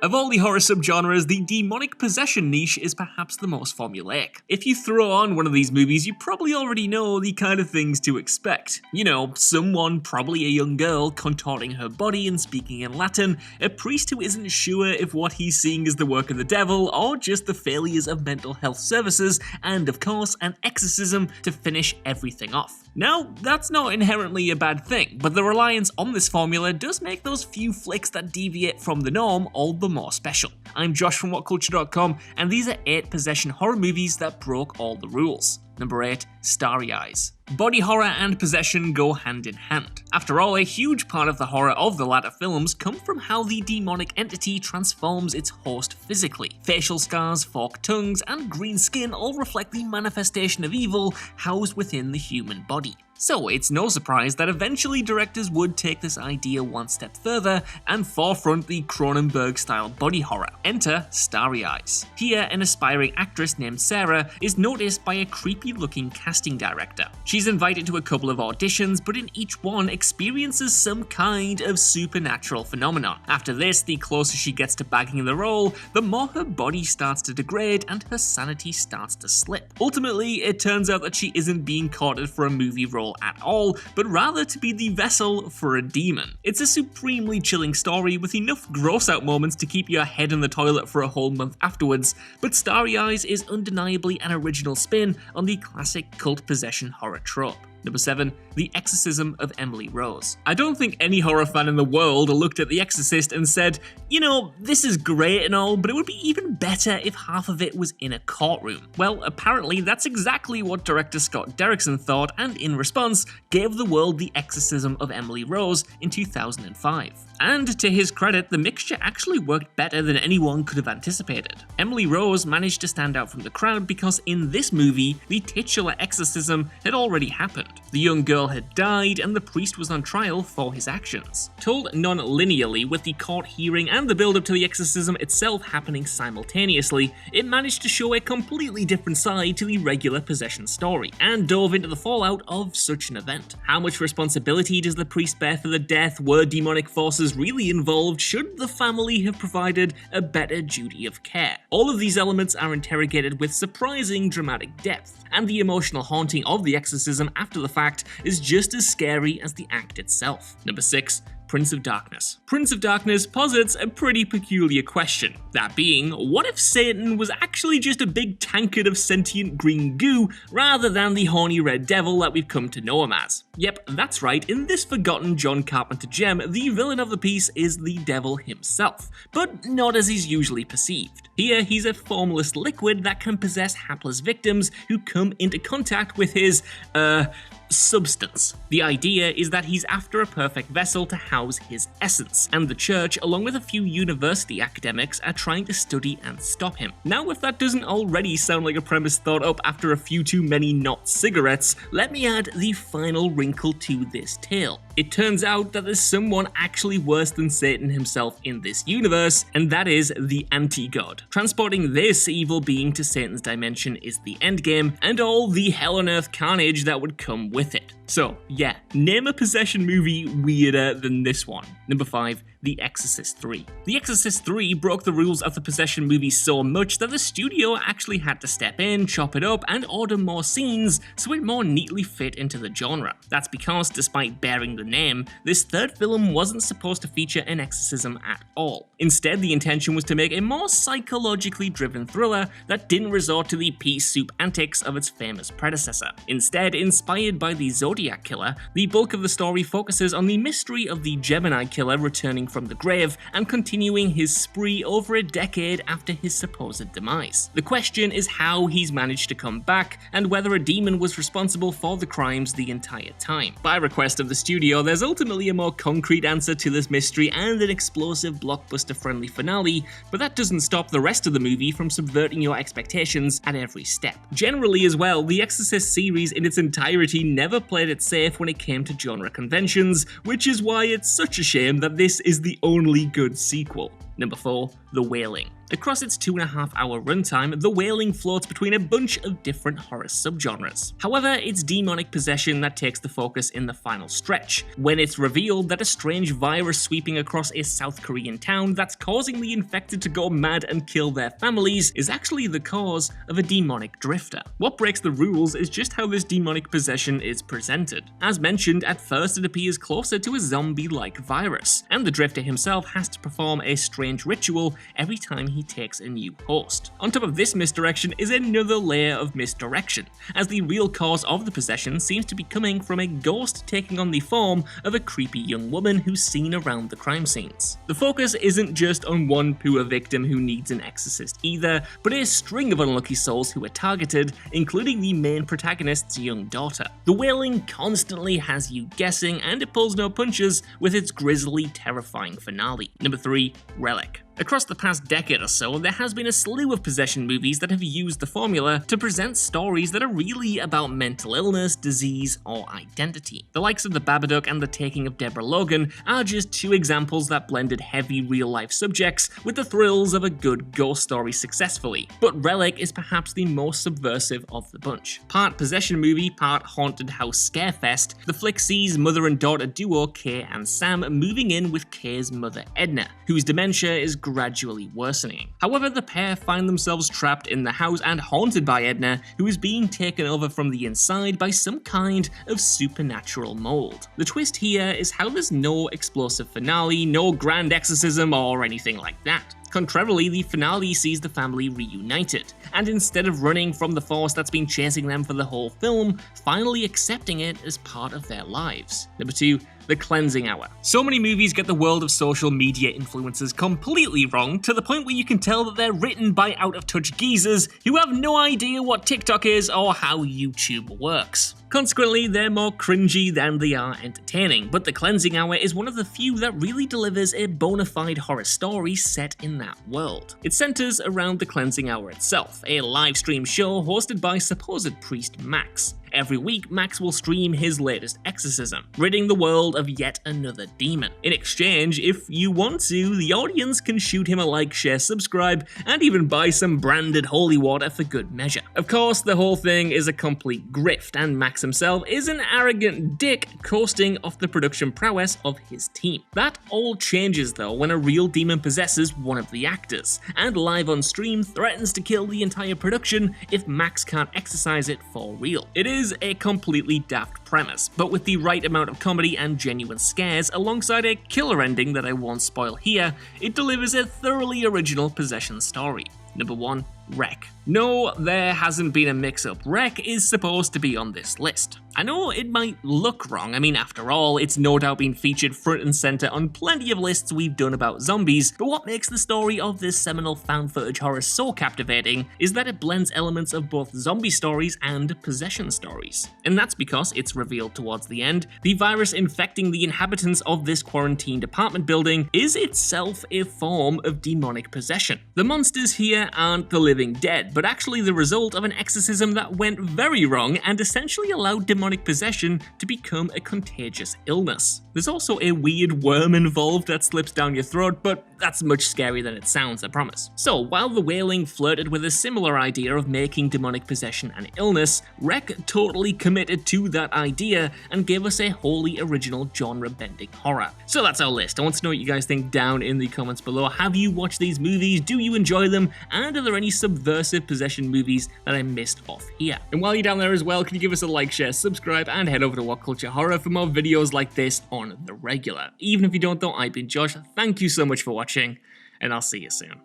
Of all the horror subgenres, the demonic possession niche is perhaps the most formulaic. If you throw on one of these movies, you probably already know the kind of things to expect. You know, someone, probably a young girl, contorting her body and speaking in Latin, a priest who isn't sure if what he's seeing is the work of the devil or just the failures of mental health services, and of course, an exorcism to finish everything off. Now, that's not inherently a bad thing, but the reliance on this formula does make those few flicks that deviate from the norm all the more special. I'm Josh from WhatCulture.com, and these are 8 possession horror movies that broke all the rules. Number 8, Starry Eyes. Body horror and possession go hand in hand. After all, a huge part of the horror of the latter films come from how the demonic entity transforms its host physically. Facial scars, forked tongues, and green skin all reflect the manifestation of evil housed within the human body. So it's no surprise that eventually directors would take this idea one step further and forefront the Cronenberg-style body horror. Enter Starry Eyes. Here, an aspiring actress named Sarah is noticed by a creepy-looking casting director. She's invited to a couple of auditions, but in each one experiences some kind of supernatural phenomenon. After this, the closer she gets to bagging the role, the more her body starts to degrade and her sanity starts to slip. Ultimately, it turns out that she isn't being courted for a movie role at all, but rather to be the vessel for a demon. It's a supremely chilling story with enough gross-out moments to keep your head in the toilet for a whole month afterwards, but Starry Eyes is undeniably an original spin on the classic cult possession horror trope. Number 7, The Exorcism of Emily Rose. I don't think any horror fan in the world looked at The Exorcist and said, you know, this is great and all, but it would be even better if half of it was in a courtroom. Well, apparently that's exactly what director Scott Derrickson thought, and in response, gave the world The Exorcism of Emily Rose in 2005. And to his credit, the mixture actually worked better than anyone could have anticipated. Emily Rose managed to stand out from the crowd because in this movie, the titular exorcism had already happened. The young girl had died and the priest was on trial for his actions. Told non-linearly, with the court hearing and the build-up to the exorcism itself happening simultaneously, it managed to show a completely different side to the regular possession story, and dove into the fallout of such an event. How much responsibility does the priest bear for the death? Were demonic forces really involved? Should the family have provided a better duty of care? All of these elements are interrogated with surprising dramatic depth, and the emotional haunting of the exorcism after the fact is just as scary as the act itself. Number 6, Prince of Darkness. Prince of Darkness posits a pretty peculiar question, that being, what if Satan was actually just a big tankard of sentient green goo rather than the horny red devil that we've come to know him as? Yep, that's right, in this forgotten John Carpenter gem, the villain of the piece is the devil himself, but not as he's usually perceived. Here, he's a formless liquid that can possess hapless victims who come into contact with his, substance. The idea is that he's after a perfect vessel to house his essence, and the church, along with a few university academics, are trying to study and stop him. Now, if that doesn't already sound like a premise thought up after a few too many not cigarettes, let me add the final wrinkle to this tale. It turns out that there's someone actually worse than Satan himself in this universe, and that is the anti-god. Transporting this evil being to Satan's dimension is the endgame, and all the hell on earth carnage that would come with it. So, yeah, name a possession movie weirder than this one. Number 5, The Exorcist III. The Exorcist III broke the rules of the possession movie so much that the studio actually had to step in, chop it up, and order more scenes so it more neatly fit into the genre. That's because, despite bearing the name, this third film wasn't supposed to feature an exorcism at all. Instead, the intention was to make a more psychologically driven thriller that didn't resort to the pea soup antics of its famous predecessor. Instead, inspired by the Zodiac Killer, the bulk of the story focuses on the mystery of the Gemini Killer returning from the grave and continuing his spree over a decade after his supposed demise. The question is how he's managed to come back and whether a demon was responsible for the crimes the entire time. By request of the studio, there's ultimately a more concrete answer to this mystery and an explosive blockbuster-friendly finale, but that doesn't stop the rest of the movie from subverting your expectations at every step. Generally as well, the Exorcist series in its entirety never played it safe when it came to genre conventions, which is why it's such a shame that this is the only good sequel. Number 4. The Wailing. Across its 2.5-hour runtime, The Wailing floats between a bunch of different horror subgenres. However, it's demonic possession that takes the focus in the final stretch, when it's revealed that a strange virus sweeping across a South Korean town that's causing the infected to go mad and kill their families is actually the cause of a demonic drifter. What breaks the rules is just how this demonic possession is presented. As mentioned, at first it appears closer to a zombie-like virus, and the drifter himself has to perform a strange ritual every time he takes a new host. On top of this misdirection is another layer of misdirection, as the real cause of the possession seems to be coming from a ghost taking on the form of a creepy young woman who's seen around the crime scenes. The focus isn't just on one poor victim who needs an exorcist either, but a string of unlucky souls who are targeted, including the main protagonist's young daughter. The Wailing constantly has you guessing, and it pulls no punches with its grisly, terrifying finale. Number 3. Relic. Across the past decade or so, there has been a slew of possession movies that have used the formula to present stories that are really about mental illness, disease, or identity. The likes of The Babadook and The Taking of Deborah Logan are just two examples that blended heavy real-life subjects with the thrills of a good ghost story successfully. But Relic is perhaps the most subversive of the bunch. Part possession movie, part haunted house scarefest, the flick sees mother and daughter duo Kay and Sam moving in with Kay's mother Edna, whose dementia is gradually worsening. However, the pair find themselves trapped in the house and haunted by Edna, who is being taken over from the inside by some kind of supernatural mold. The twist here is how there's no explosive finale, no grand exorcism or anything like that. Contrarily, the finale sees the family reunited, and instead of running from the force that's been chasing them for the whole film, finally accepting it as part of their lives. Number 2. The Cleansing Hour. So many movies get the world of social media influencers completely wrong, to the point where you can tell that they're written by out-of-touch geezers who have no idea what TikTok is or how YouTube works. Consequently, they're more cringy than they are entertaining, but The Cleansing Hour is one of the few that really delivers a bona fide horror story set in that world. It centers around The Cleansing Hour itself, a live stream show hosted by supposed priest Max. Every week, Max will stream his latest exorcism, ridding the world of yet another demon. In exchange, if you want to, the audience can shoot him a like, share, subscribe, and even buy some branded holy water for good measure. Of course, the whole thing is a complete grift, and Max himself is an arrogant dick coasting off the production prowess of his team. That all changes though when a real demon possesses one of the actors, and live on stream threatens to kill the entire production if Max can't exorcise it for real. It is a completely daft premise, but with the right amount of comedy and genuine scares alongside a killer ending that I won't spoil here, it delivers a thoroughly original possession story. Number 1. Wreck. No, there hasn't been a mix-up. Wreck is supposed to be on this list. I know it might look wrong, I mean after all, it's no doubt been featured front and center on plenty of lists we've done about zombies, but what makes the story of this seminal found footage horror so captivating is that it blends elements of both zombie stories and possession stories. And that's because, it's revealed towards the end, the virus infecting the inhabitants of this quarantined apartment building is itself a form of demonic possession. The monsters here aren't the living dead, but actually the result of an exorcism that went very wrong and essentially allowed demonic possession to become a contagious illness. There's also a weird worm involved that slips down your throat, but that's much scarier than it sounds, I promise. So, while The Wailing flirted with a similar idea of making demonic possession an illness, Wreck totally committed to that idea and gave us a wholly original genre-bending horror. So that's our list. I want to know what you guys think down in the comments below. Have you watched these movies? Do you enjoy them? And are there any subversive possession movies that I missed off here? And while you're down there as well, can you give us a like, share, subscribe, and head over to What Culture Horror for more videos like this on the regular. Even if you don't though, I've been Josh. Thank you so much for watching, and I'll see you soon.